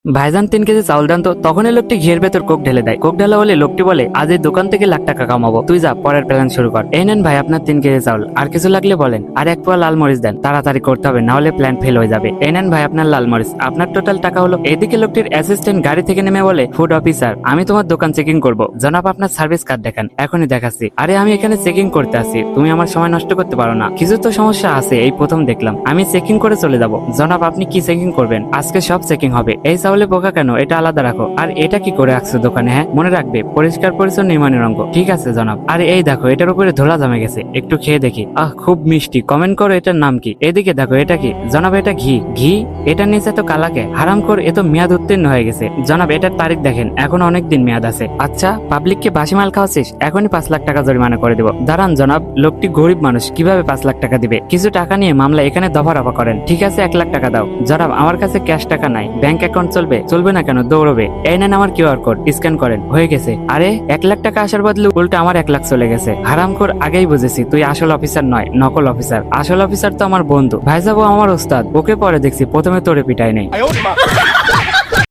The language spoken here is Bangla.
ভাইজান 3 কেজি চাউল দেন তো। তখন এই লোকটি ঘিয়ের ভেতর কোক ঢেলে দেয়। কোক ঢালা বলে লোকটি বলে, আজ এই দোকান থেকে লাখ টাকা কামাবো, তুই যা পরের প্ল্যান শুরু কর। এই নেন ভাই আপনার 3 কেজি চাউল, আর কিছু লাগলে বলেন, আর 1 পোয়া লাল মরিচ দেন, তাড়াতাড়ি করতে হবে, না হলে প্ল্যান ফেল হয়ে যাবে। এই নেন ভাই আপনার লাল মরিচ, আপনার টোটাল টাকা হলো। এদিকে লোকটির অ্যাসিস্ট্যান্ট গাড়ি থেকে নেমে বলে, ফুড অফিসার আমি তোমার দোকান চেকিং করব, জনাব আপনার সার্ভিস কার্ড দেখান, এখনই দেখাচ্ছি। আরে আমি এখানে চেকিং করতে আসি, তুমি আমার সময় নষ্ট করতে পারো না, কিছু তো সমস্যা আছে, এই প্রথম দেখলাম, আমি চেকিং করে চলে যাব। জনাব আপনি কি চেকিং করবেন? আজকে সব চেকিং হবে। এই চাউলে পোকা কেন, এটা আলাদা রাখো। আর এটা কি করে রাখছো দোকানে? হ্যাঁ মনে রাখবে, পরিষ্কার পরিচ্ছন্ন ইমানের অঙ্গ। ঠিক আছে জনাব। আরে এই দেখো, এটার উপরে ধুলা জমে গেছে, একটু খেয়ে দেখি। আহ খুব মিষ্টি, কমেন্ট করো এটার নাম কি। এদিকে দেখো এটা কি জনাব? এটা ঘি। ঘি? এটার নিচে তো কালাকে হারামখোর, এ তো মেয়াদ উত্তীর্ণ হয়ে গেছে। জনাব এটার তারিখ দেখেন, এখন অনেক দিন মেয়াদ আছে। আচ্ছা পাবলিককে বাসি মাল খাওয়াচ্ছিস, এখনই 5 লাখ টাকা জরিমানা করে দেবো। দাঁড়ান জনাব, লোকটি গরিব মানুষ, কিভাবে 5 লাখ টাকা দিবে? কিছু টাকা নিয়ে মামলা এখানে দফা রফা করেন। ঠিক আছে 1 লাখ টাকা দাও। জনাব আমার কাছে ক্যাশ টাকা নাই, ব্যাংক অ্যাকাউন্ট চলবে? চলবে না কেন, দৌড়বে। এই নেন আমার কিউআর কোড, স্ক্যান করেন। হয়ে গেছে। আরে 1 লাখ টাকা আসার বদলে উল্টা আমার 1 লাখ চলে গেছে। হারামখোর, আগেই বুঝেছি তুই আসল অফিসার নয়, নকল অফিসার। আসল অফিসার তো আমার বন্ধু ভাই, যাবো আমার ওস্তাদ, ওকে পরে দেখছি, প্রথমে তোরে পিটাই নেই।